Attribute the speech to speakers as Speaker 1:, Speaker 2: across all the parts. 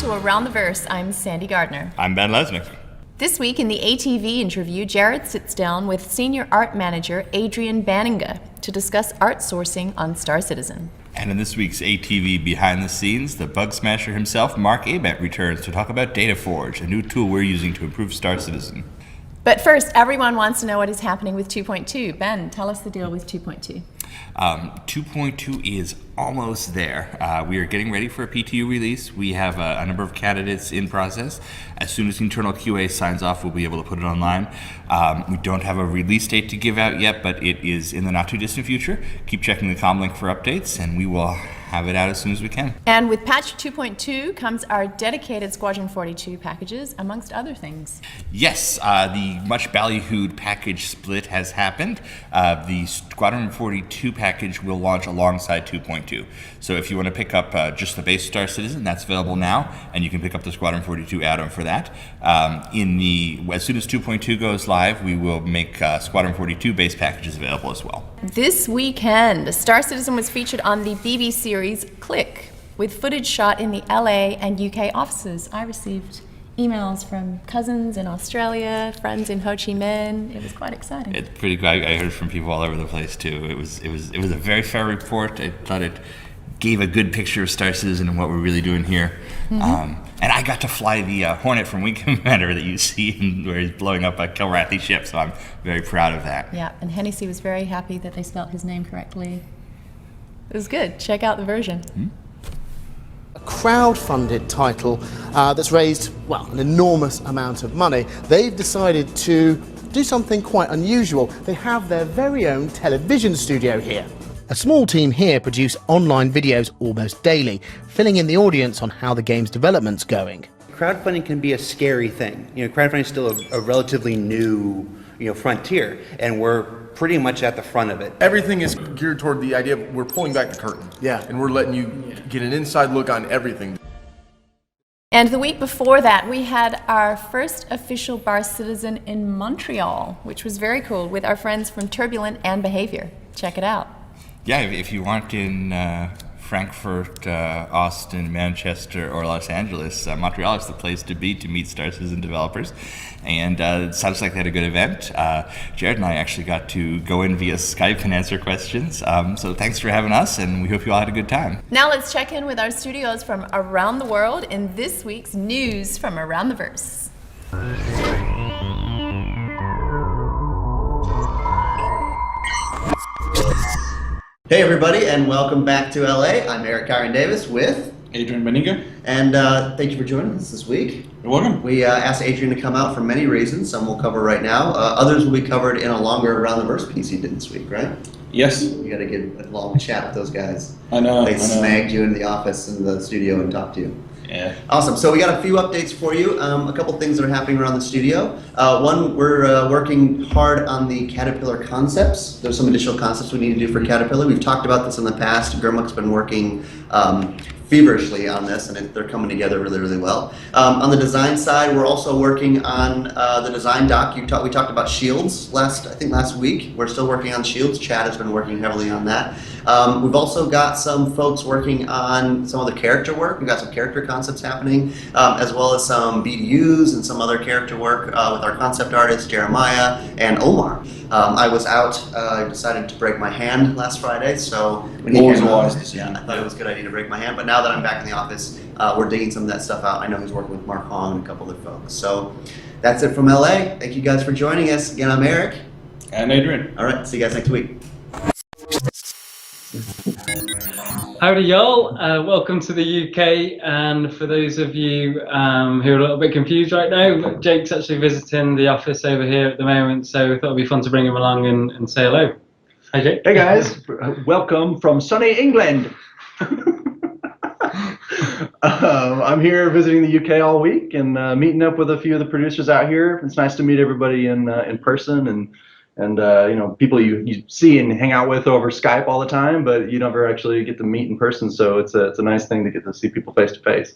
Speaker 1: to Around the Verse. I'm Sandy Gardner.
Speaker 2: I'm Ben Lesnick.
Speaker 1: This week in the A.T.V interview, Jared sits down with Senior Art Manager Adrienne Banninga to discuss art sourcing on Star Citizen.
Speaker 2: And in this week's A.T.V Behind the Scenes, the bug smasher himself, Mark Abent, returns to talk about Dataforge, a new tool we're using to improve Star Citizen.
Speaker 1: But first, everyone wants to know what is happening with 2.2. Ben, tell us the deal with 2.2.
Speaker 2: 2.2 is almost there. We are getting ready for a PTU release. We have a number of candidates in process. As soon as internal QA signs off, we'll be able to put it online. We don't have a release date to give out yet, but it is in the not too distant future. Keep checking the comm link for updates, and we will have it out as soon as we can.
Speaker 1: And with patch 2.2 comes our dedicated Squadron 42 packages, amongst other things.
Speaker 2: Yes, the much ballyhooed package split has happened. The Squadron 42 package will launch alongside 2.2. So if you want to pick up just the base Star Citizen, that's available now, and you can pick up the Squadron 42 add-on for that. As soon as 2.2 goes live, we will make Squadron 42 base packages available as well.
Speaker 1: This weekend, Star Citizen was featured on the BB series Click, with footage shot in the LA and UK offices. I received emails from cousins in Australia, friends in Ho Chi Minh. It was quite exciting.
Speaker 2: It's pretty good. I heard from people all over the place too. It was a very fair report. I thought it gave a good picture of Star Citizen and what we're really doing here. Mm-hmm. And I got to fly the Hornet from Wing Commander that you see where he's blowing up a Kilrathi ship, so I'm very proud of that.
Speaker 1: Yeah, and Hennessy was very happy that they spelled his name correctly. It was good. Check out the version.
Speaker 2: Mm-hmm.
Speaker 3: A crowd-funded title that's raised, well, an enormous amount of money. They've decided to do something quite unusual. They have their very own television studio here. A small team here produce online videos almost daily, filling in the audience on how the game's development's going.
Speaker 4: Crowdfunding can be a scary thing. Crowdfunding is still a relatively new, frontier, and we're pretty much at the front of it.
Speaker 5: Everything is geared toward the idea of we're pulling back the curtain.
Speaker 3: Yeah.
Speaker 5: And we're letting you get an inside look on everything.
Speaker 1: And the week before that, we had our first official Bar Citizen in Montreal, which was very cool, with our friends from Turbulent and Behavior. Check it out.
Speaker 2: Yeah, if you aren't in Frankfurt, Austin, Manchester, or Los Angeles, Montreal is the place to be to meet Star Citizen developers. And it sounds like they had a good event. Jared and I actually got to go in via Skype and answer questions. So thanks for having us, and we hope you all had a good time.
Speaker 1: Now let's check in with our studios from around the world in this week's News from Around the Verse.
Speaker 6: Hey everybody, and welcome back to LA. I'm Eric Kyron Davis with
Speaker 7: Adrienne Banninga.
Speaker 6: And thank you for joining us this week.
Speaker 7: You're welcome.
Speaker 6: We asked Adrienne to come out for many reasons. Some we'll cover right now. Others will be covered in a longer Around the Verse piece you did this week, right?
Speaker 7: Yes.
Speaker 6: You got to get a long chat with those guys.
Speaker 7: I know.
Speaker 6: They snagged you in the office in the studio and talked to you.
Speaker 7: Yeah.
Speaker 6: Awesome. So we got a few updates for you. A couple things that are happening around the studio. One, we're working hard on the Caterpillar concepts. There's some additional concepts we need to do for Caterpillar. We've talked about this in the past. Gurmuk's been working feverishly on this, and they're coming together really, really well. On the design side, we're also working on the design doc. We talked about shields last week. We're still working on shields. Chad has been working heavily on that. We've also got some folks working on some of the character work. We've got some character concepts happening, as well as some BDUs and some other character work with our concept artists, Jeremiah and Omar. I was out. I decided to break my hand last Friday, so when he
Speaker 7: Always
Speaker 6: came
Speaker 7: a wise
Speaker 6: out,
Speaker 7: decision.
Speaker 6: I thought it was a good idea to break my hand. But now that I'm back in the office, we're digging some of that stuff out. I know he's working with Mark Hong and a couple other folks. So that's it from LA. Thank you guys for joining us. Again, I'm Eric.
Speaker 7: And Adrienne.
Speaker 6: All right, see you guys next week.
Speaker 8: Howdy y'all, welcome to the UK, and for those of you who are a little bit confused right now, Jake's actually visiting the office over here at the moment, so we thought it'd be fun to bring him along and say hello. Hi Jake.
Speaker 9: Hey guys, welcome from sunny England. I'm here visiting the UK all week and meeting up with a few of the producers out here. It's nice to meet everybody in person and people you see and hang out with over Skype all the time, but you never actually get to meet in person. So it's a nice thing to get to see people face to face.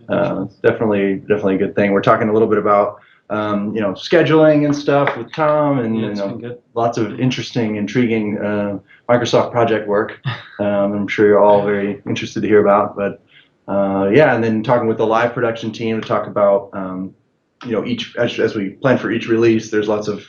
Speaker 9: It's definitely a good thing. We're talking a little bit about scheduling and stuff with Tom, and lots of interesting, intriguing Microsoft project work. I'm sure you're all very interested to hear about, but yeah, and then talking with the live production team to talk about, you know, each as we plan for each release, there's lots of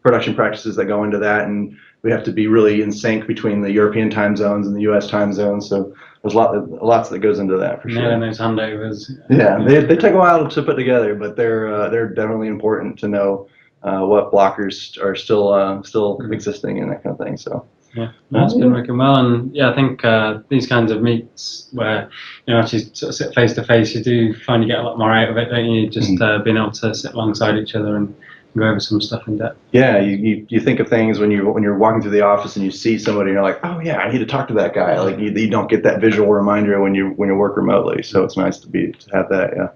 Speaker 9: production practices that go into that, and we have to be really in sync between the European time zones and the U.S. time zones. So there's lots that goes into that for sure.
Speaker 8: Yeah, and those handovers.
Speaker 9: Yeah, they take a while to put together, but they're definitely important to know what blockers are still existing and that kind of thing. So.
Speaker 8: Yeah, that's been working well, and yeah, I think these kinds of meets where actually sort of sit face to face, you do find you get a lot more out of it, don't you? Just being able to sit alongside each other and go over some stuff in depth.
Speaker 9: Yeah, you think of things when you're walking through the office and you see somebody and you're like, oh yeah, I need to talk to that guy. Like you don't get that visual reminder when you work remotely, so it's nice to have that. Yeah.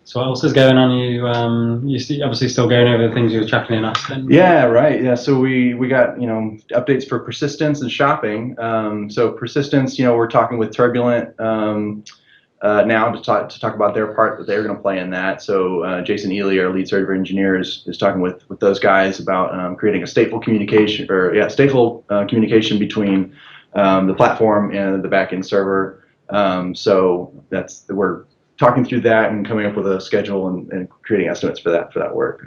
Speaker 8: So what else is going on? You obviously still going over the things you were chatting in Austin.
Speaker 9: Yeah, right. Yeah, so we got updates for persistence and shopping. So persistence, we're talking with Turbulent now to talk about their part that they're going to play in that. So Jason Ely, our lead server engineer, is talking with those guys about creating a stateful communication communication between the platform and the backend server. So we're talking through that and coming up with a schedule and creating estimates for that work.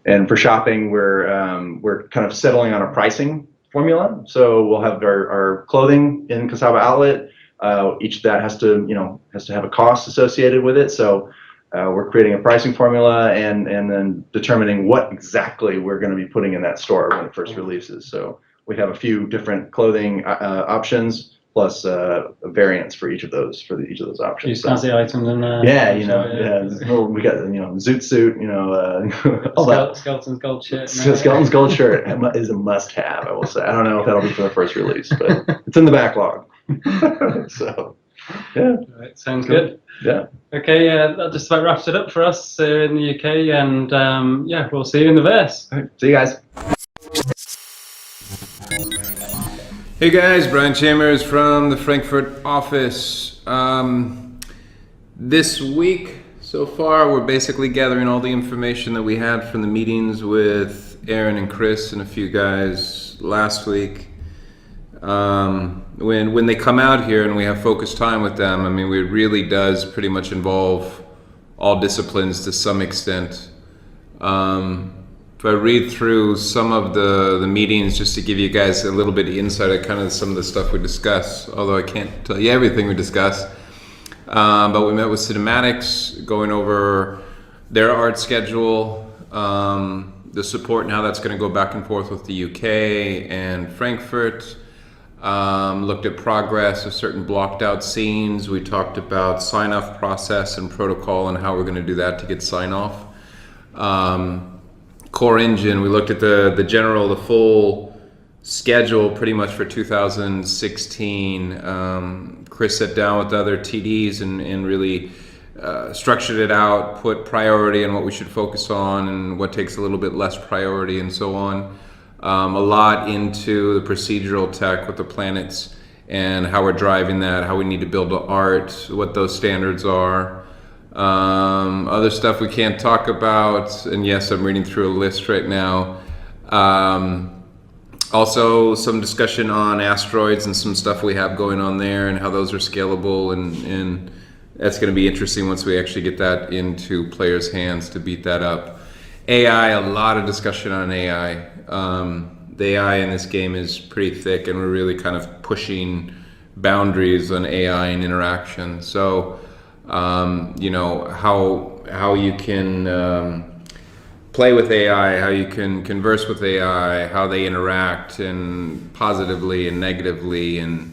Speaker 9: And for shopping, we're kind of settling on a pricing formula. So we'll have our clothing in Kasaba Outlet. Each of that has to have a cost associated with it. So we're creating a pricing formula and then determining what exactly we're going to be putting in that store when it first releases. So we have a few different clothing options, plus variants for each of those options.
Speaker 8: You fancy items in there?
Speaker 9: Yeah, we got zoot suit, all that.
Speaker 8: Skeleton's gold shirt.
Speaker 9: Skeleton's gold shirt is a must-have, I will say. I don't know if that'll be for the first release, but it's in the backlog. So, yeah.
Speaker 8: Right, sounds good.
Speaker 9: Yeah.
Speaker 8: Okay, that just about wraps it up for us here in the UK, and yeah, we'll see you in the verse.
Speaker 9: All right, see you guys.
Speaker 10: Hey guys, Brian Chambers from the Frankfurt office. This week, so far, we're basically gathering all the information that we had from the meetings with Aaron and Chris and a few guys last week. When they come out here and we have focused time with them, I mean, it really does pretty much involve all disciplines to some extent. If I read through some of the meetings just to give you guys a little bit of insight at kind of some of the stuff we discuss, although I can't tell you everything we discuss. But we met with Cinematics, going over their art schedule, the support and how that's going to go back and forth with the UK and Frankfurt. Looked at progress of certain blocked out scenes. We talked about sign-off process and protocol and how we're going to do that to get sign-off. Core engine, we looked at the full schedule pretty much for 2016. Chris sat down with the other TDs and really structured it out, put priority on what we should focus on and what takes a little bit less priority and so on. A lot into the procedural tech with the planets and how we're driving that, how we need to build the art, what those standards are. Other stuff we can't talk about, and yes, I'm reading through a list right now. Also some discussion on asteroids and some stuff we have going on there and how those are scalable, and that's going to be interesting once we actually get that into players' hands to beat that up. AI, a lot of discussion on AI. The AI in this game is pretty thick, and we're really kind of pushing boundaries on AI and interaction. So how you can play with AI, how you can converse with AI, how they interact, and positively and negatively, and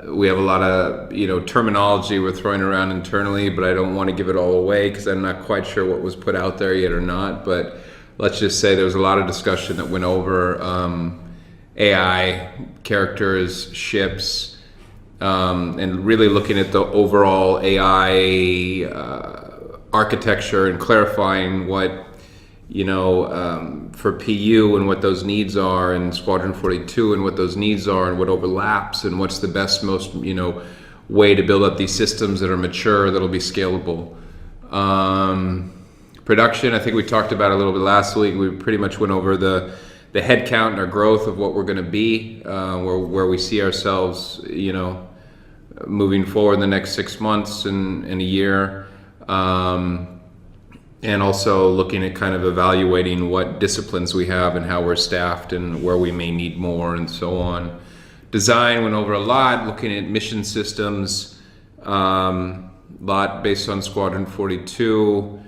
Speaker 10: we have a lot of terminology we're throwing around internally, but I don't want to give it all away because I'm not quite sure what was put out there yet or not. But let's just say there was a lot of discussion that went over AI, characters, ships, and really looking at the overall AI architecture and clarifying what, for PU and what those needs are, and Squadron 42 and what those needs are and what overlaps and what's the best, most, way to build up these systems that are mature, that'll be scalable. Production, I think we talked about a little bit last week. We pretty much went over the headcount and our growth of what we're going to be, where we see ourselves, moving forward in the next 6 months and a year. And also looking at kind of evaluating what disciplines we have and how we're staffed and where we may need more and so on. Design went over a lot, looking at mission systems, lot based on Squadron 42.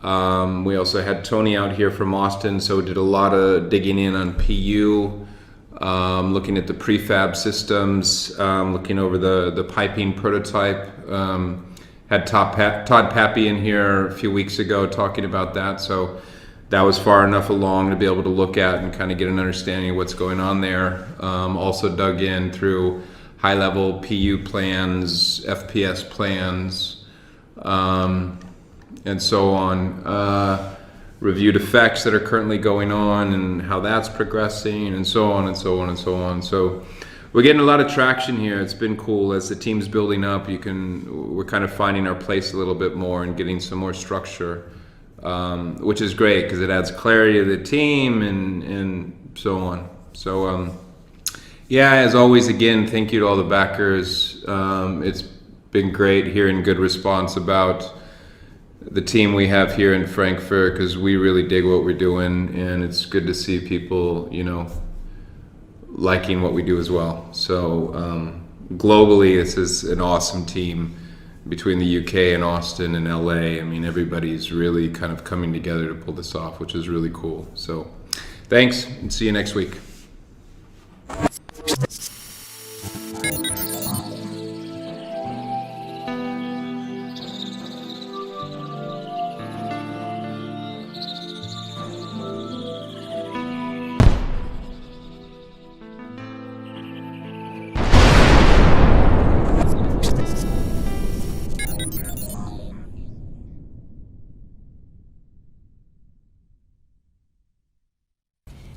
Speaker 10: We also had Tony out here from Austin, so did a lot of digging in on PU, looking at the prefab systems, looking over the piping prototype. Had Todd Pappy in here a few weeks ago talking about that, so that was far enough along to be able to look at and kind of get an understanding of what's going on there. Also dug in through high-level PU plans, FPS plans, and so on. Reviewed effects that are currently going on and how that's progressing, and so on and so on and so on. So we're getting a lot of traction here. It's been cool as the team's building up. We're kind of finding our place a little bit more and getting some more structure, which is great because it adds clarity to the team and so on. So yeah, as always, again, thank you to all the backers. It's been great hearing good response about the team we have here in Frankfurt because we really dig what we're doing, and it's good to see people, liking what we do as well. So globally, this is an awesome team between the UK and Austin and LA. I mean, everybody's really kind of coming together to pull this off, which is really cool. So thanks, and see you next week.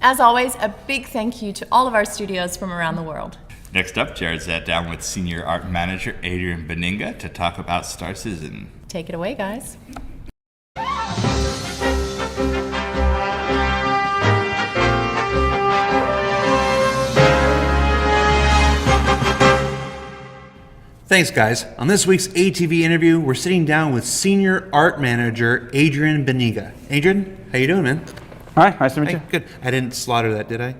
Speaker 1: As always, a big thank you to all of our studios from around the world.
Speaker 2: Next up, Jared sat down with Senior Art Manager Adrienne Beninga to talk about Star Citizen.
Speaker 1: Take it away, guys.
Speaker 4: Thanks, guys. On this week's A.T.V interview, we're sitting down with Senior Art Manager Adrienne Beninga. Adrienne, how you doing, man?
Speaker 11: Hi, nice to meet you.
Speaker 4: Good. I didn't slaughter that, did I?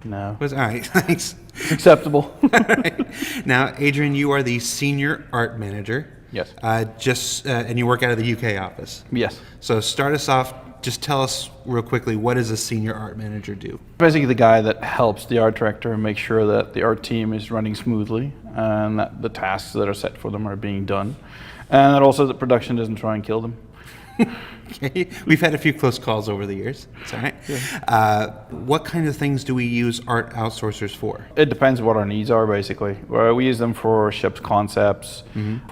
Speaker 11: No.
Speaker 4: All right, thanks.
Speaker 11: Acceptable.
Speaker 4: All right. Now, Adrienne, you are the Senior Art Manager.
Speaker 11: Yes.
Speaker 4: And you work out of the UK office.
Speaker 11: Yes.
Speaker 4: So start us off, just tell us real quickly, what does a Senior Art Manager do?
Speaker 11: Basically the guy that helps the art director make sure that the art team is running smoothly and that the tasks that are set for them are being done. And that also the production doesn't try and kill them.
Speaker 4: Okay. We've had a few close calls over the years. It's all right.
Speaker 11: Yeah.
Speaker 4: What kind of things do we use art outsourcers for?
Speaker 11: It depends what our needs are, basically. We use them for ships concepts,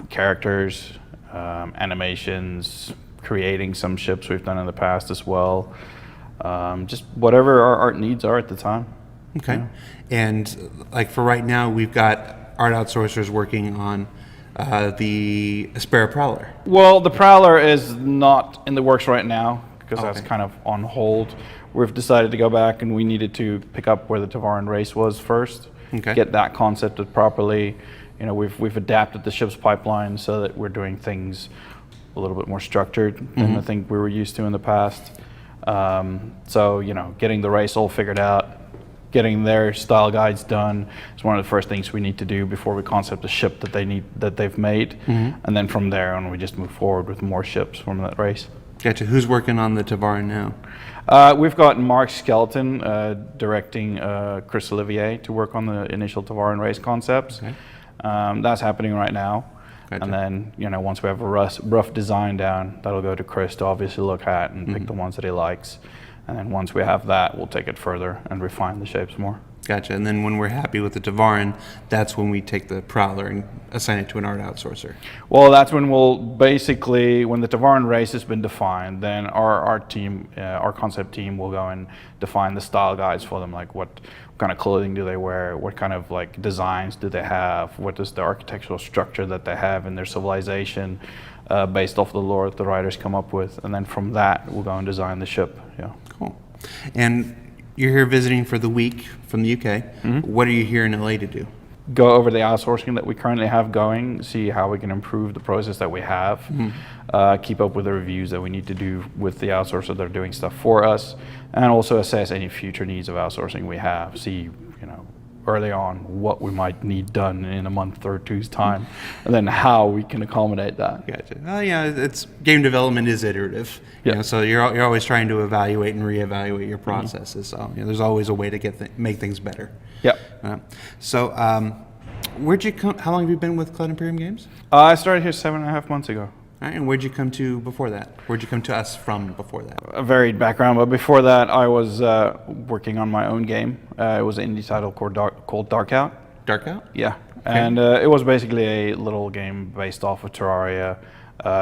Speaker 11: characters, animations, creating some ships we've done in the past as well. Just whatever our art needs are at the time.
Speaker 4: Okay.
Speaker 11: Yeah.
Speaker 4: And like for right now, we've got art outsourcers working on the Aspera Prowler.
Speaker 11: Well, the Prowler is not in the works right now because that's kind of on hold. We've decided to go back and we needed to pick up where the Tavaran race was first, get that concepted properly. We've adapted the ship's pipeline so that we're doing things a little bit more structured than I think we were used to in the past. So, getting the race all figured out, getting their style guides done is one of the first things we need to do before we concept a ship that they've made, and then from there on we just move forward with more ships from that race.
Speaker 4: Gotcha. Who's working on the Tavaran now?
Speaker 11: We've got Mark Skelton directing Chris Olivier to work on the initial Tavaran race concepts.
Speaker 4: Okay.
Speaker 11: That's happening right now.
Speaker 4: Gotcha.
Speaker 11: And then once we have a rough design down, that'll go to Chris to obviously look at and pick the ones that he likes. And then once we have that, we'll take it further and refine the shapes more.
Speaker 4: Gotcha. And then when we're happy with the Tavaran, that's when we take the Prowler and assign it to an art outsourcer.
Speaker 11: Well, that's when we'll basically, when the Tavaran race has been defined, then our art team, our concept team will go and define the style guides for them, like what kind of clothing do they wear, what kind of like designs do they have, what is the architectural structure that they have in their civilization, based off the lore that the writers come up with. And then from that, we'll go and design the ship. Yeah.
Speaker 4: Cool. And you're here visiting for the week from the UK. What are you here in LA to do?
Speaker 11: go over the outsourcing that we currently have going, see how we can improve the process that we have, keep up with the reviews that we need to do with the outsourcer that are doing stuff for us, and also assess any future needs of outsourcing we have, see, early on what we might need done in a month or two's time, and then how we can accommodate that.
Speaker 4: Gotcha. Well, it's game development is iterative. So you're always trying to evaluate and reevaluate your processes. So there's always a way to make things better.
Speaker 11: Yep.
Speaker 4: Where'd you come? How long have you been with Cloud Imperium Games?
Speaker 11: I started here 7.5 months ago.
Speaker 4: All right, and where'd you come to before that? Where'd you come to us from before that?
Speaker 11: A varied background, but before that I was working on my own game. It was an indie title called Dark Out.
Speaker 4: Dark Out?
Speaker 11: Yeah.
Speaker 4: Okay.
Speaker 11: And it was basically a little game based off of Terraria,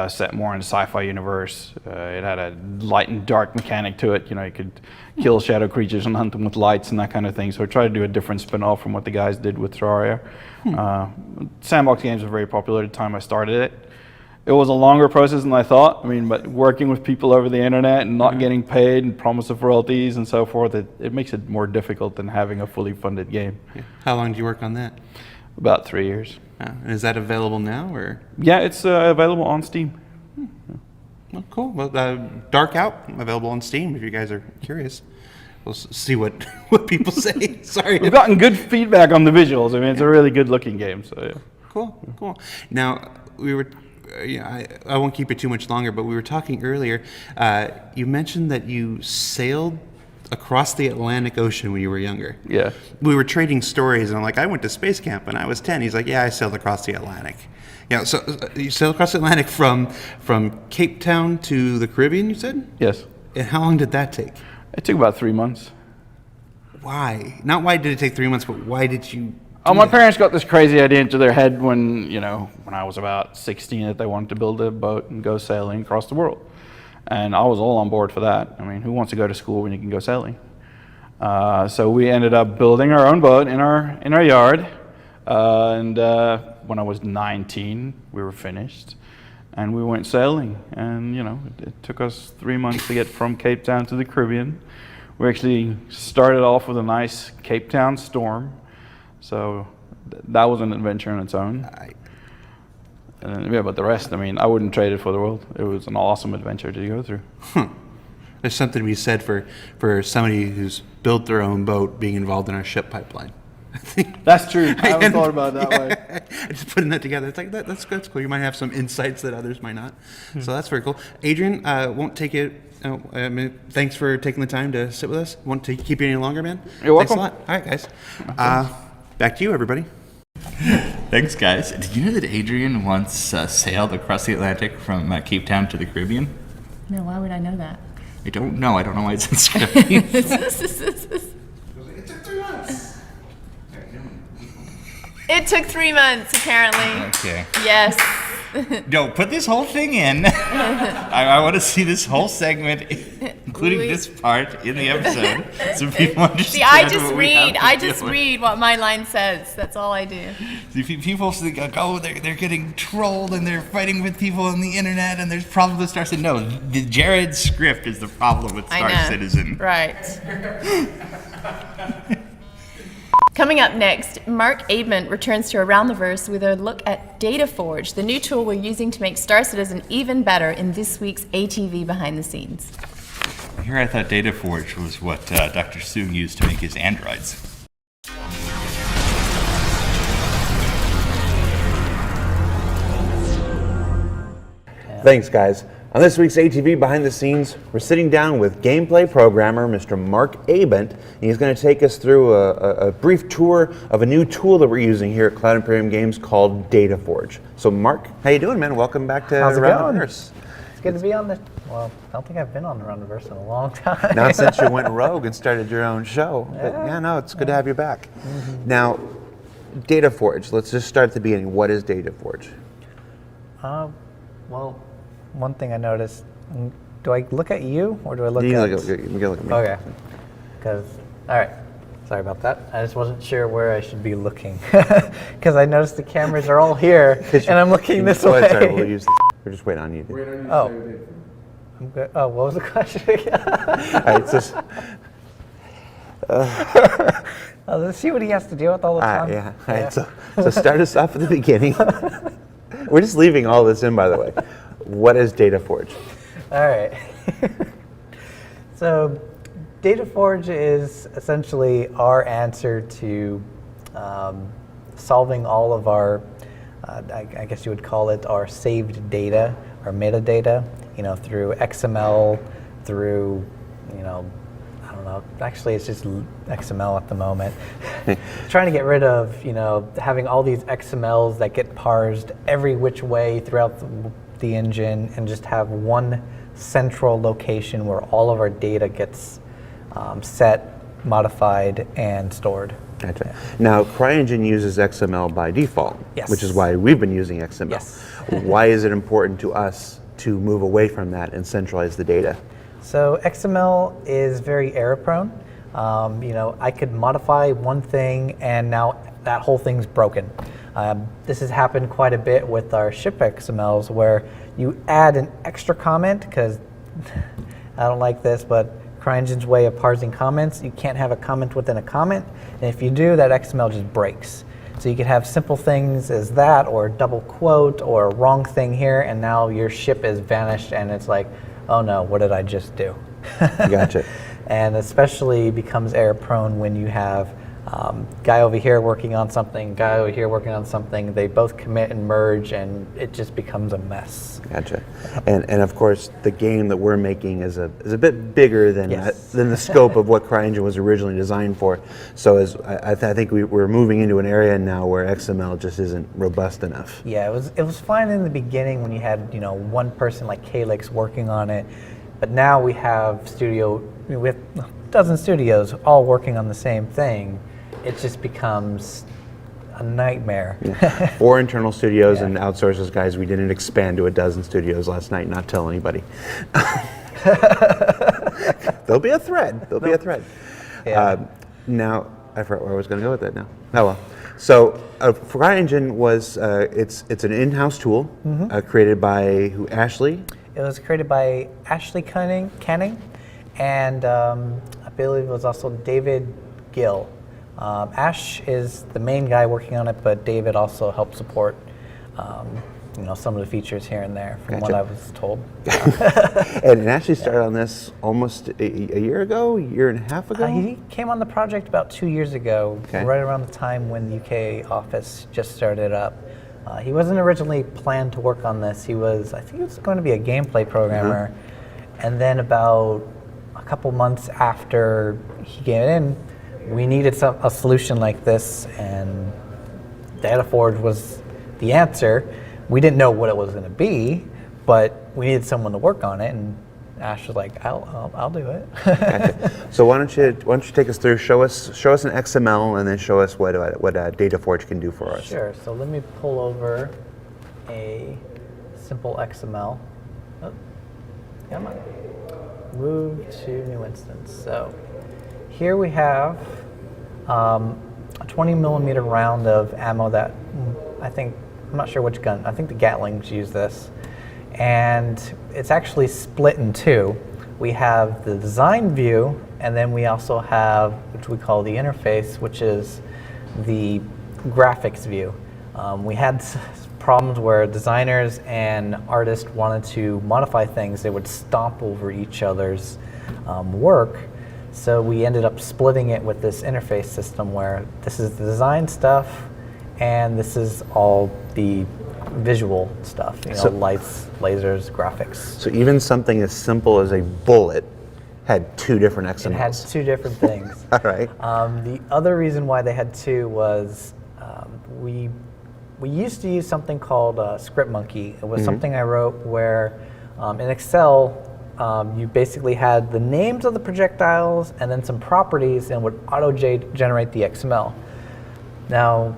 Speaker 11: set more in the sci-fi universe. It had a light and dark mechanic to it. You could kill shadow creatures and hunt them with lights and that kind of thing. So I tried to do a different spin-off from what the guys did with Terraria. Sandbox games were very popular at the time I started it. It was a longer process than I thought. But working with people over the internet and not getting paid and promise of royalties and so forth, it makes it more difficult than having a fully funded game.
Speaker 4: Yeah. How long did you work on that?
Speaker 11: About 3 years.
Speaker 4: And is that available now, or?
Speaker 11: Yeah, it's available on Steam.
Speaker 4: Well, cool. Well, Dark Out, available on Steam if you guys are curious. We'll see what people say. Sorry.
Speaker 11: We've gotten good feedback on the visuals. It's a really good looking game. So yeah.
Speaker 4: Cool. Now, we were... I won't keep it too much longer, but we were talking earlier. You mentioned that you sailed across the Atlantic Ocean when you were younger.
Speaker 11: Yeah.
Speaker 4: We were trading stories, and I'm like, I went to space camp when I was 10. He's like, yeah, I sailed across the Atlantic. So you sailed across the Atlantic from Cape Town to the Caribbean, you said?
Speaker 11: Yes.
Speaker 4: And how long did that take?
Speaker 11: It took about 3 months.
Speaker 4: Why? Not why did it take 3 months, but why did you...
Speaker 11: My parents got this crazy idea into their head when I was about 16 that they wanted to build a boat and go sailing across the world. And I was all on board for that. Who wants to go to school when you can go sailing? So we ended up building our own boat in our yard. And when I was 19, we were finished. And we went sailing. And, it took us 3 months to get from Cape Town to the Caribbean. We actually started off with a nice Cape Town storm. So that was an adventure on its own. But the rest, I wouldn't trade it for the world. It was an awesome adventure to go through.
Speaker 4: There's something to be said for somebody who's built their own boat being involved in our ship pipeline.
Speaker 11: That's true. I haven't thought about it that way.
Speaker 4: Just putting that together, it's like that's cool. You might have some insights that others might not. So that's very cool. Adrienne, won't take it. Thanks for taking the time to sit with us. Won't keep you any longer, man.
Speaker 11: You're welcome.
Speaker 4: Thanks a lot. All right, guys. Back to you, everybody.
Speaker 2: Thanks, guys. Did you know that Adrienne once sailed across the Atlantic from Cape Town to the Caribbean?
Speaker 1: No, why would I know that?
Speaker 2: I don't know. I don't know why it's in script.
Speaker 4: It took 3 months.
Speaker 1: It took 3 months, apparently.
Speaker 2: Okay.
Speaker 1: Yes.
Speaker 2: No, put this whole thing in. I want to see this whole segment, including this part in the episode, so people understand.
Speaker 1: See, I just read what my line says. That's all I do.
Speaker 2: See, people think, oh, they're getting trolled and they're fighting with people on the internet and there's problems with Star Citizen. No, the Jared script is the problem with Star Citizen.
Speaker 1: Right. Coming up next, Mark Abent returns to Around the Verse with a look at Dataforge, the new tool we're using to make Star Citizen even better in this week's A.T.V Behind the Scenes.
Speaker 2: Here I thought Dataforge was what Dr. Soong used to make his androids.
Speaker 12: Thanks, guys. On this week's A.T.V Behind the Scenes, we're sitting down with gameplay programmer Mr. Mark Abent, and he's going to take us through a brief tour of a new tool that we're using here at Cloud Imperium Games called Dataforge. So, Mark, how you doing, man? Welcome back to Around the Verse.
Speaker 13: It's good to be on the. Well, I don't think I've been on Around the Verse in a long time.
Speaker 12: Not since you went rogue and started your own show. But no, it's good to have you back.
Speaker 13: Mm-hmm.
Speaker 12: Now, Dataforge. Let's just start at the beginning. What is Dataforge?
Speaker 13: Well. One thing I noticed, do I look at you or do I look at...
Speaker 12: You can look at me.
Speaker 13: Okay. All right. Sorry about that. I just wasn't sure where I should be looking. Because I noticed the cameras are all here and I'm looking this way.
Speaker 12: Sorry, we'll use this. We're just waiting on you.
Speaker 13: I'm good. Oh, what was the question again?
Speaker 12: It's just...
Speaker 13: Let's see what he has to deal with all the time.
Speaker 12: Yeah. All right. So start us off at the beginning. We're just leaving all this in, by the way. What is Dataforge?
Speaker 13: All right. So Dataforge is essentially our answer to solving all of our, I guess you would call it our saved data, our metadata, through XML, through, I don't know, actually it's just XML at the moment. Trying to get rid of, having all these XMLs that get parsed every which way throughout the engine and just have one central location where all of our data gets set, modified, and stored.
Speaker 12: Gotcha. Yeah. Now, CryEngine uses XML by default,
Speaker 13: yes.
Speaker 12: Which is why we've been using XML.
Speaker 13: Yes.
Speaker 12: Why is it important to us to move away from that and centralize the data?
Speaker 13: So XML is very error prone. I could modify one thing and now that whole thing's broken. This has happened quite a bit with our ship XMLs where you add an extra comment because I don't like this, but CryEngine's way of parsing comments, you can't have a comment within a comment, and if you do, that XML just breaks. So you could have simple things as that, or a double quote, or a wrong thing here, and now your ship is vanished, and it's like, oh no, what did I just do?
Speaker 12: Gotcha.
Speaker 13: And especially becomes error prone when you have guy over here working on something, guy over here working on something, they both commit and merge, and it just becomes a mess.
Speaker 12: Gotcha. And of course, the game that we're making is a bit bigger than
Speaker 13: Yes.
Speaker 12: than the scope of what CryEngine was originally designed for. So I think we're moving into an area now where XML just isn't robust enough.
Speaker 13: Yeah, it was fine in the beginning when you had one person like Calyx working on it, but now we have a dozen studios all working on the same thing. It just becomes a nightmare.
Speaker 12: Yeah. 4 internal studios and outsources, guys. We didn't expand to a dozen studios last night, not tell anybody. There'll be a thread.
Speaker 13: Yeah.
Speaker 12: Now, I forgot where I was going to go with that now. Oh well. So CryEngine was, it's an in-house tool created by who, Ashley?
Speaker 13: It was created by Ashley Canning, and I believe it was also David Gill. Ash is the main guy working on it, but David also helped support some of the features here and there from what I was told.
Speaker 12: And Ashley started on this almost a year ago, year and a half ago?
Speaker 13: He came on the project about 2 years ago, right around the time when the UK office just started up. He wasn't originally planned to work on this. I think he was going to be a gameplay programmer. And then about a couple months after he came in, we needed a solution like this, and Dataforge was the answer. We didn't know what it was going to be, but we needed someone to work on it, and Ash was like, "I'll do it."
Speaker 12: Gotcha. So why don't you take us through, show us an XML, and then show us what Dataforge can do for us.
Speaker 13: Sure. So let me pull over a simple XML. Oh, come on. Move to new instance. So here we have a 20 millimeter round of ammo that I'm not sure which gun, I think the Gatlings use this. And it's actually split in two. We have the design view, and then we also have, which we call the interface, which is the graphics view. We had problems where designers and artists wanted to modify things. They would stomp over each other's work. So we ended up splitting it with this interface system where this is the design stuff and this is all the visual stuff, lights, lasers, graphics.
Speaker 12: So even something as simple as a bullet had 2 different XMLs.
Speaker 13: It had 2 different things.
Speaker 12: All right.
Speaker 13: The other reason why they had 2 was we used to use something called Script Monkey. It was something I wrote where in Excel, you basically had the names of the projectiles and then some properties and would auto-generate the XML. Now,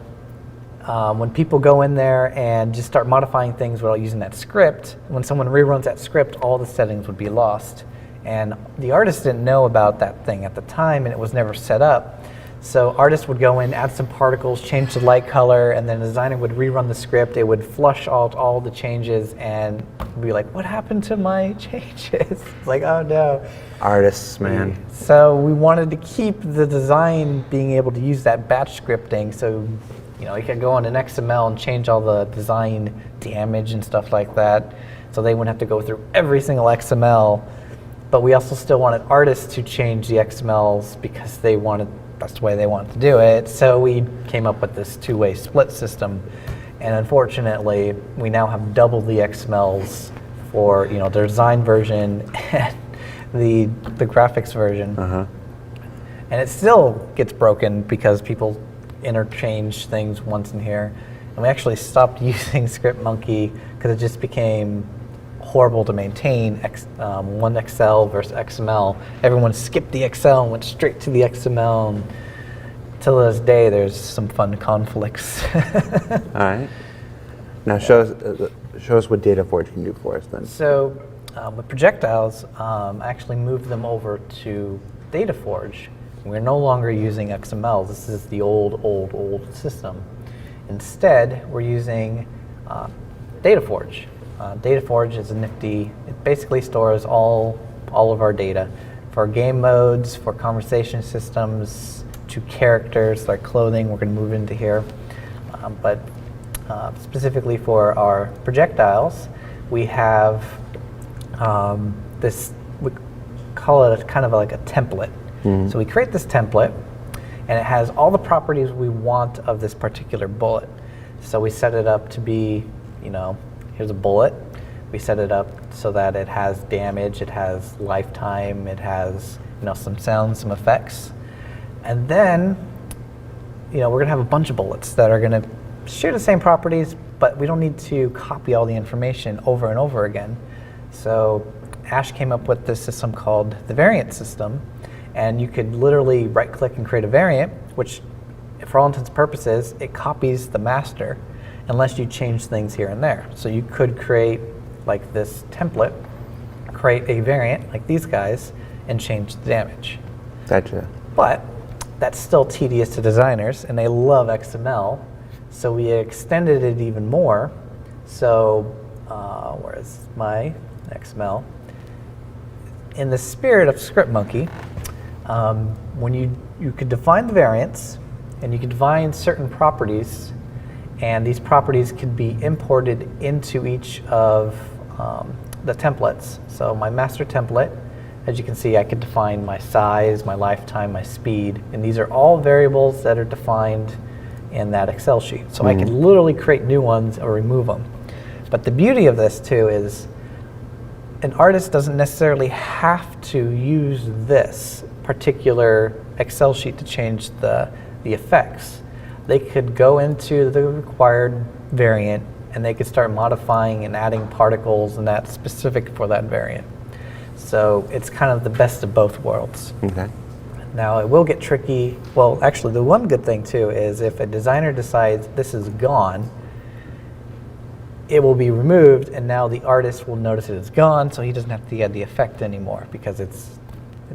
Speaker 13: when people go in there and just start modifying things without using that script, when someone reruns that script, all the settings would be lost. And the artist didn't know about that thing at the time, and it was never set up. So artists would go in, add some particles, change the light color, and then the designer would rerun the script. It would flush out all the changes and be like, what happened to my changes? It's like, oh no.
Speaker 12: Artists, man.
Speaker 13: So we wanted to keep the design being able to use that batch scripting. So, you know, you could go on an XML and change all the design damage and stuff like that. So they wouldn't have to go through every single XML. But we also still wanted artists to change the XMLs because they wanted, that's the way they wanted to do it. So we came up with this two-way split system. And unfortunately, we now have double the XMLs for, you know, the design version and the graphics version. And it still gets broken because people interchange things once in here. And we actually stopped using ScriptMonkey because it just became horrible to maintain one Excel versus XML. Everyone skipped the Excel and went straight to the XML. And till this day, there's some fun conflicts.
Speaker 12: All right. Now show us what Dataforge can do for us then.
Speaker 13: So with projectiles, I actually moved them over to Dataforge. We're no longer using XML. This is the old system. Instead, we're using Dataforge. Dataforge is a nifty, it basically stores all of our data for game modes, for conversation systems, to characters like clothing. We're going to move into here. But specifically for our projectiles, we have this, we call it kind of like a template. So we create this template, and it has all the properties we want of this particular bullet. So we set it up to be, you know, here's a bullet. We set it up so that it has damage, it has lifetime, it has, you know, some sounds, some effects. And then, you know, we're gonna have a bunch of bullets that are gonna share the same properties, but we don't need to copy all the information over and over again. So Ash came up with this system called the variant system, and you could literally right-click and create a variant, which, for all intents and purposes, it copies the master, unless you change things here and there. So you could create, like this template, create a variant, like these guys, and change the damage.
Speaker 12: Gotcha.
Speaker 13: But that's still tedious to designers, and they love XML, so we extended it even more. So, where's my XML? In the spirit of ScriptMonkey, when you could define the variants, and you could define certain properties, and these properties could be imported into each of the templates. So my master template, as you can see, I could define my size, my lifetime, my speed, and these are all variables that are defined in that Excel sheet. So I can literally create new ones or remove them. But the beauty of this too is an artist doesn't necessarily have to use this particular Excel sheet to change the effects. They could go into the required variant and they could start modifying and adding particles and that's specific for that variant. So it's kind of the best of both worlds.
Speaker 12: Okay.
Speaker 13: Now it will get tricky. Well, actually the one good thing too is if a designer decides this is gone, it will be removed and now the artist will notice it is gone, so he doesn't have to add the effect anymore because it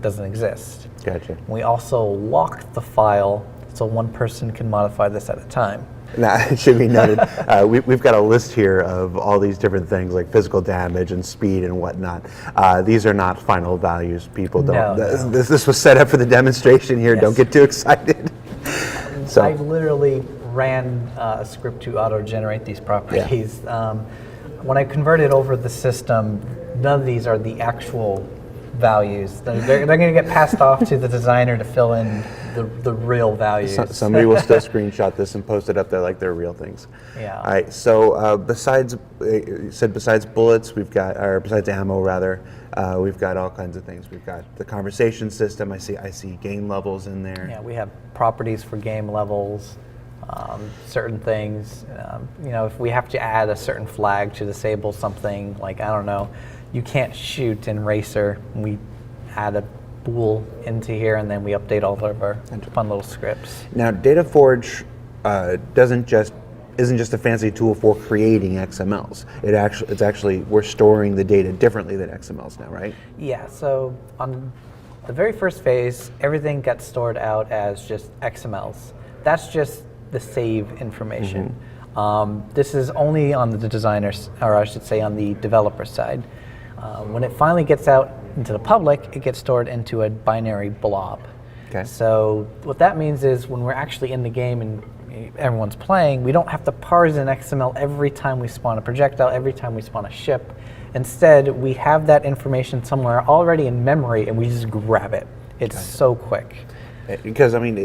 Speaker 13: doesn't exist.
Speaker 12: Gotcha.
Speaker 13: We also lock the file so one person can modify this at a time.
Speaker 12: Now, it should be noted, we've got a list here of all these different things like physical damage and speed and whatnot. These are not final values, people. Don't.
Speaker 13: No.
Speaker 12: This was set up for the demonstration here.
Speaker 13: Yes.
Speaker 12: Don't get too excited. So
Speaker 13: I've literally ran a script to auto-generate these properties. Yeah. When I converted over the system, none of these are the actual values. They're going to get passed off to the designer to fill in the real values.
Speaker 12: Somebody will still screenshot this and post it up there like they're real things.
Speaker 13: Yeah.
Speaker 12: All right. So besides, you said besides bullets, we've got, or besides ammo rather, we've got all kinds of things. We've got the conversation system. I see game levels in there.
Speaker 13: Yeah, we have properties for game levels. Certain things, you know, if we have to add a certain flag to disable something, like, I don't know, you can't shoot in Racer, we add a bool into here and then we update all of our fun little scripts.
Speaker 12: Now, Dataforge isn't just a fancy tool for creating XMLs. It's actually, we're storing the data differently than XMLs now, right?
Speaker 13: Yeah, so on the very first phase, everything gets stored out as just XMLs. That's just the save information. This is only on the designers, or I should say on the developer side. When it finally gets out into the public, it gets stored into a binary blob.
Speaker 12: Okay.
Speaker 13: So what that means is when we're actually in the game and everyone's playing, we don't have to parse in XML every time we spawn a projectile, every time we spawn a ship. Instead, we have that information somewhere already in memory and we just grab it. It's so quick.
Speaker 12: Because I mean,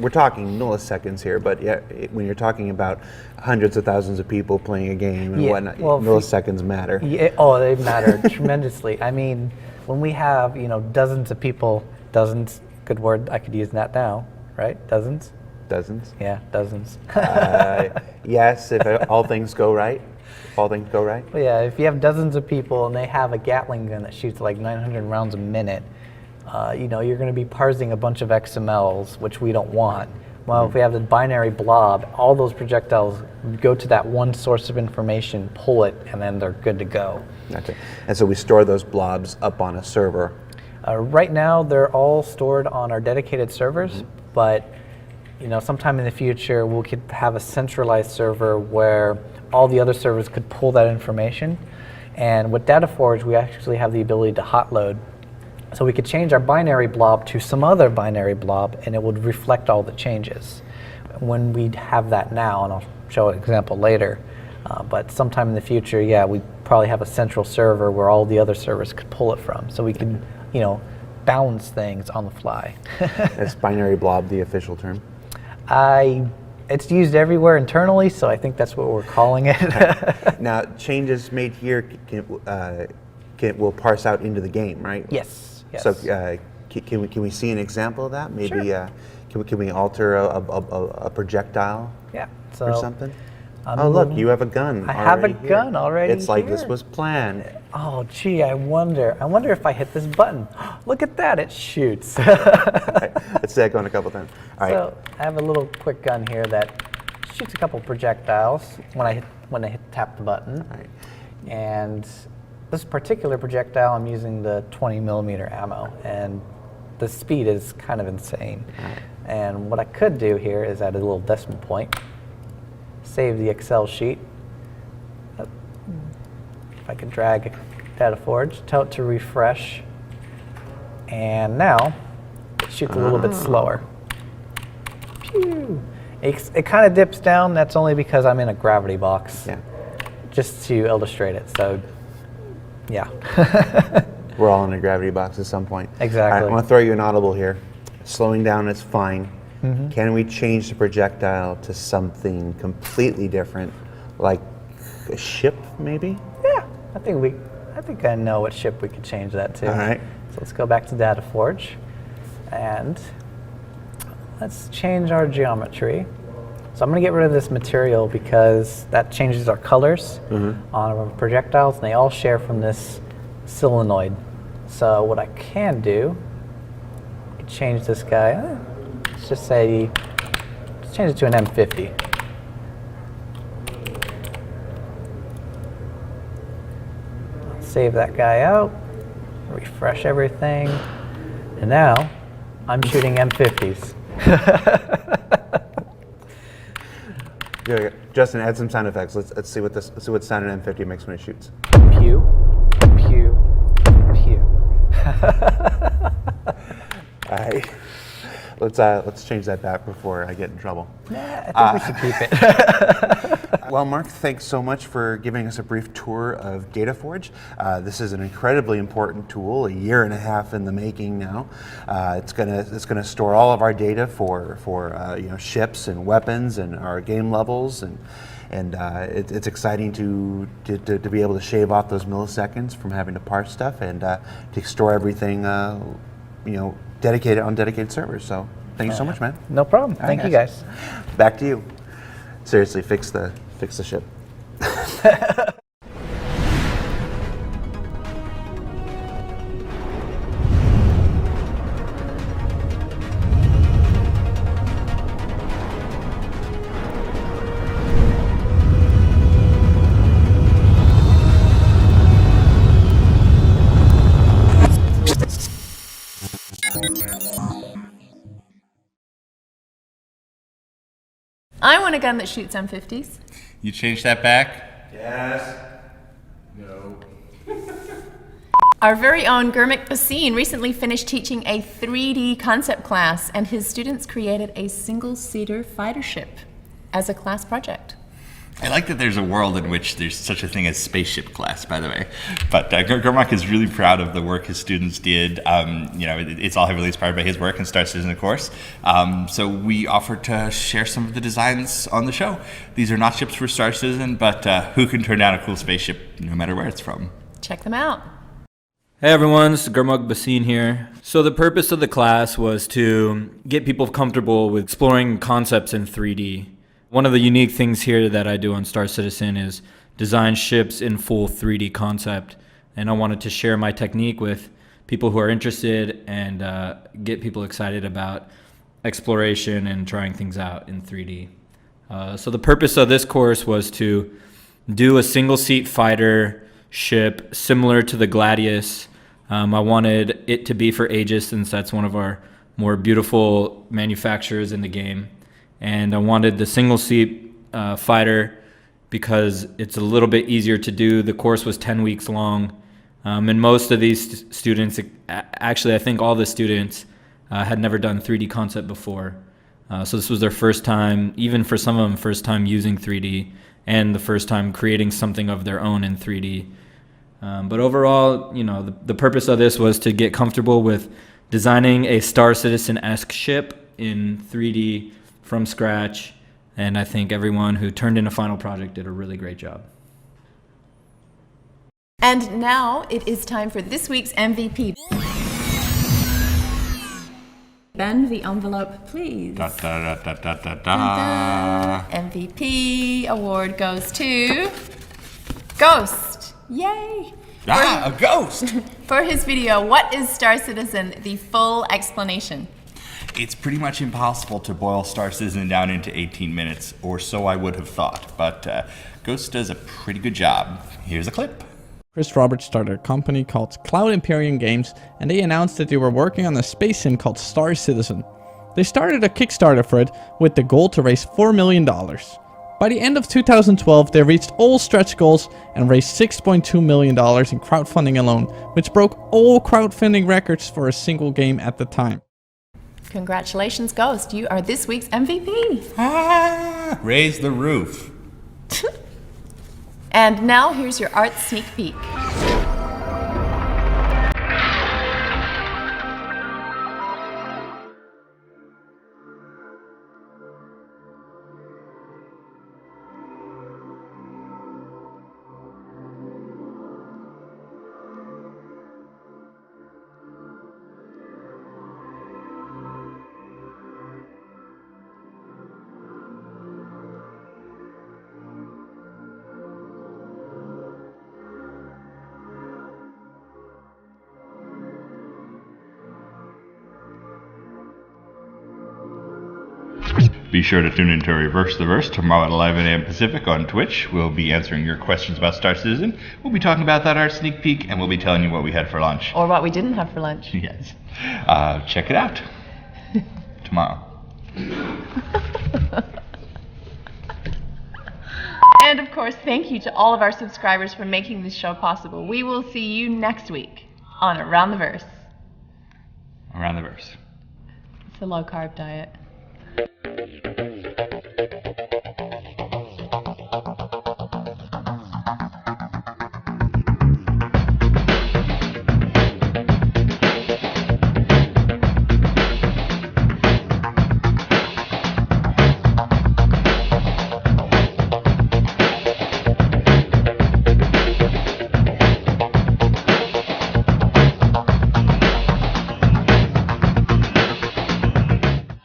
Speaker 12: we're talking milliseconds here, but yeah, when you're talking about hundreds of thousands of people playing a game and whatnot,
Speaker 13: well,
Speaker 12: milliseconds matter.
Speaker 13: Yeah, they matter tremendously. I mean, when we have dozens of people, dozens, good word, I could use that now, right? Dozens.
Speaker 12: Dozens.
Speaker 13: Yeah, dozens.
Speaker 12: Yes, if all things go right. If all things go right.
Speaker 13: Well, yeah, if you have dozens of people and they have a Gatling gun that shoots like 900 rounds a minute. You're going to be parsing a bunch of XMLs, which we don't want. Well, if we have the binary blob, all those projectiles go to that one source of information, pull it, and then they're good to go.
Speaker 12: Gotcha. And so we store those blobs up on a server.
Speaker 13: Right now, they're all stored on our dedicated servers, but sometime in the future, we could have a centralized server where all the other servers could pull that information. And with Dataforge, we actually have the ability to hot load. So we could change our binary blob to some other binary blob and it would reflect all the changes. When we have that now, and I'll show an example later, but sometime in the future, yeah, we probably have a central server where all the other servers could pull it from. So we can, bounce things on the fly.
Speaker 12: Is binary blob the official term?
Speaker 13: It's used everywhere internally, so I think that's what we're calling it.
Speaker 12: Now, changes made here will parse out into the game, right?
Speaker 13: Yes. Yes.
Speaker 12: So can we see an example of that? Maybe
Speaker 13: Sure.
Speaker 12: Can we alter a projectile?
Speaker 13: Yeah.
Speaker 12: Or something? Oh look, you have a gun.
Speaker 13: I have a
Speaker 12: here.
Speaker 13: gun already.
Speaker 12: It's like this
Speaker 13: here.
Speaker 12: was planned.
Speaker 13: Oh gee, I wonder if I hit this button. Look at that, it shoots.
Speaker 12: Right. Let's say it going a couple times. All right.
Speaker 13: So I have a little quick gun here that shoots a couple projectiles when I tap the button.
Speaker 12: Right.
Speaker 13: And this particular projectile, I'm using the 20 millimeter ammo, and the speed is kind of insane.
Speaker 12: Right.
Speaker 13: And what I could do here is add a little decimal point, save the Excel sheet. If I could drag Dataforge, tell it to refresh, and now it shoots a little bit slower. Pew! It kind of dips down. That's only because I'm in a gravity box.
Speaker 12: Yeah.
Speaker 13: Just to illustrate it. So. Yeah.
Speaker 12: We're all in a gravity box at some point.
Speaker 13: Exactly.
Speaker 12: All right, I'm going to throw you an audible here. Slowing down is fine. Can we change the projectile to something completely different, like a ship, maybe?
Speaker 13: Yeah, I think I know what ship we could change that to.
Speaker 12: All right.
Speaker 13: So let's go back to Dataforge, and let's change our geometry. So I'm going to get rid of this material because that changes our colors on our projectiles, and they all share from this solenoid. So what I can do, I can change this guy. Let's just say, let's change it to an M50. Save that guy out, refresh everything, and now I'm shooting M50s.
Speaker 12: Yeah, Justin, add some sound effects. Let's see what sound an M50 makes when it shoots.
Speaker 13: Pew, pew, pew.
Speaker 12: All right. Let's change that back before I get in trouble.
Speaker 13: Yeah, I think we should keep it.
Speaker 12: Well, Mark, thanks so much for giving us a brief tour of Dataforge. This is an incredibly important tool, a year and a half in the making now. It's gonna store all of our data for ships and weapons and our game levels, and it's exciting to be able to shave off those milliseconds from having to parse stuff and to store everything dedicated on dedicated servers. So thank you so much, man.
Speaker 13: No problem. Thank you guys.
Speaker 12: Back to you. Seriously, fix the ship.
Speaker 1: I want a gun that shoots M50s.
Speaker 2: You change that back?
Speaker 12: Yes.
Speaker 5: No.
Speaker 1: Our very own Gurmik Basin recently finished teaching a 3D concept class, and his students created a single-seater fighter ship as a class project.
Speaker 2: I like that there's a world in which there's such a thing as spaceship class, by the way. But Gurmik is really proud of the work his students did. It's all heavily inspired by his work in Star Citizen, of course. So we offered to share some of the designs on the show. These are not ships for Star Citizen, but who can turn down a cool spaceship no matter where it's from?
Speaker 1: Check them out.
Speaker 14: Hey everyone, this is Gurmuk Basin here. So the purpose of the class was to get people comfortable with exploring concepts in 3D. One of the unique things here that I do on Star Citizen is design ships in full 3D concept. And I wanted to share my technique with people who are interested and get people excited about exploration and trying things out in 3D. So the purpose of this course was to do a single-seat fighter ship similar to the Gladius. I wanted it to be for Aegis since that's one of our more beautiful manufacturers in the game. And I wanted the single-seat fighter because it's a little bit easier to do. The course was 10 weeks long. And most of these students, actually I think all the students had never done 3D concept before. So this was their first time, even for some of them, first time using 3D and the first time creating something of their own in 3D. But overall, the purpose of this was to get comfortable with designing a Star Citizen-esque ship in 3D from scratch. And I think everyone who turned in a final project did a really great job.
Speaker 1: And now it is time for this week's MVP. Bend the envelope, please.
Speaker 2: Da, da, da, da, da, da.
Speaker 1: MVP award goes to Ghost. Yay!
Speaker 2: A ghost!
Speaker 1: For his video, What is Star Citizen? The full explanation.
Speaker 2: It's pretty much impossible to boil Star Citizen down into 18 minutes, or so I would have thought. But Ghost does a pretty good job. Here's a clip.
Speaker 15: Chris Roberts started a company called Cloud Imperium Games, and they announced that they were working on a space sim called Star Citizen. They started a Kickstarter for it with the goal to raise $4 million. By the end of 2012, they reached all stretch goals and raised $6.2 million in crowdfunding alone, which broke all crowdfunding records for a single game at the time.
Speaker 1: Congratulations, Ghost. You are this week's MVP.
Speaker 2: Raise the roof.
Speaker 1: And now here's your art sneak peek.
Speaker 2: Be sure to tune in to Reverse the Verse tomorrow at 11 a.m. Pacific on Twitch. We'll be answering your questions about Star Citizen. We'll be talking about that art sneak peek, and we'll be telling you what we had for lunch.
Speaker 1: Or what we didn't have for lunch.
Speaker 2: Yes. Check it out tomorrow.
Speaker 1: And of course, thank you to all of our subscribers for making this show possible. We will see you next week on Around the Verse.
Speaker 2: Around the Verse.
Speaker 1: It's a low-carb diet.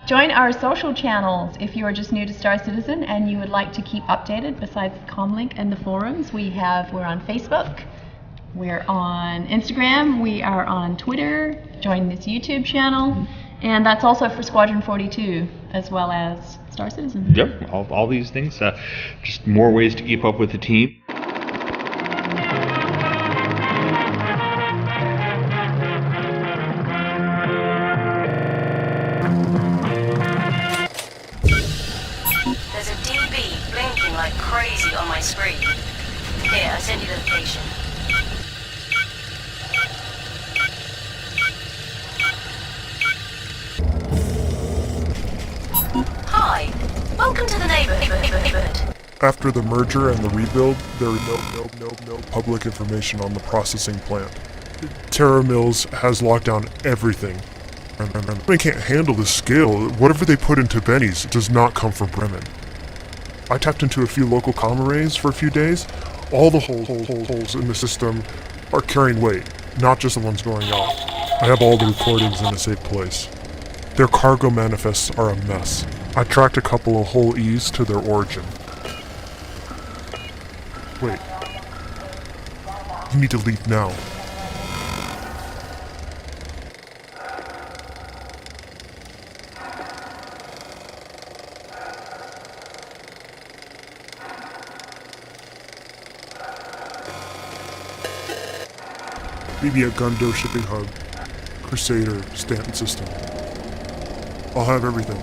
Speaker 1: Join our social channels if you are just new to Star Citizen and you would like to keep updated. Besides the comlink and the forums, we're on Facebook, we're on Instagram, we are on Twitter. Join this YouTube channel, and that's also for Squadron 42 as well as Star Citizen.
Speaker 2: Yep, all these things. Just more ways to keep up with the team.
Speaker 16: at any location. Hi, welcome to the neighborhood.
Speaker 17: After the merger and the rebuild, there is no public information on the processing plant. Terra Mills has locked down everything. They can't handle the scale. Whatever they put into Benny's does not come from Bremen. I tapped into a few local comm arrays for a few days. All the holes in the system are carrying weight, not just the ones going off. I have all the recordings in a safe place. Their cargo manifests are a mess. I tracked a couple of whole E's to their origin. Wait. You need to leave now. BB at Gundo Shipping Hub, Crusader, Stanton System. I'll have everything.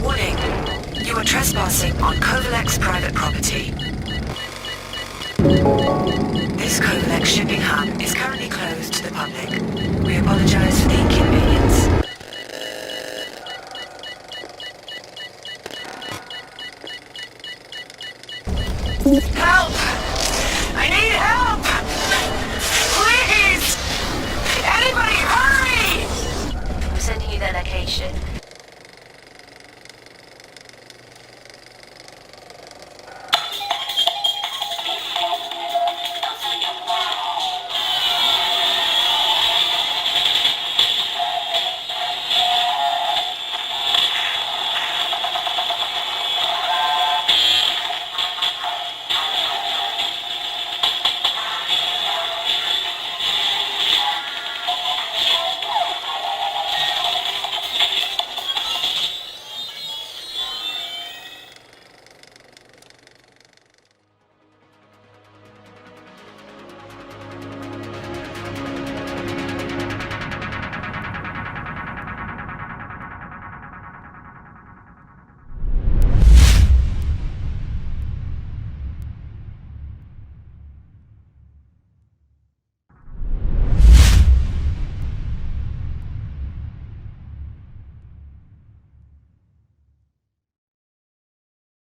Speaker 16: Warning, you are trespassing on Covalex's private property. This Covalex's shipping hub is currently closed to the public. We apologize for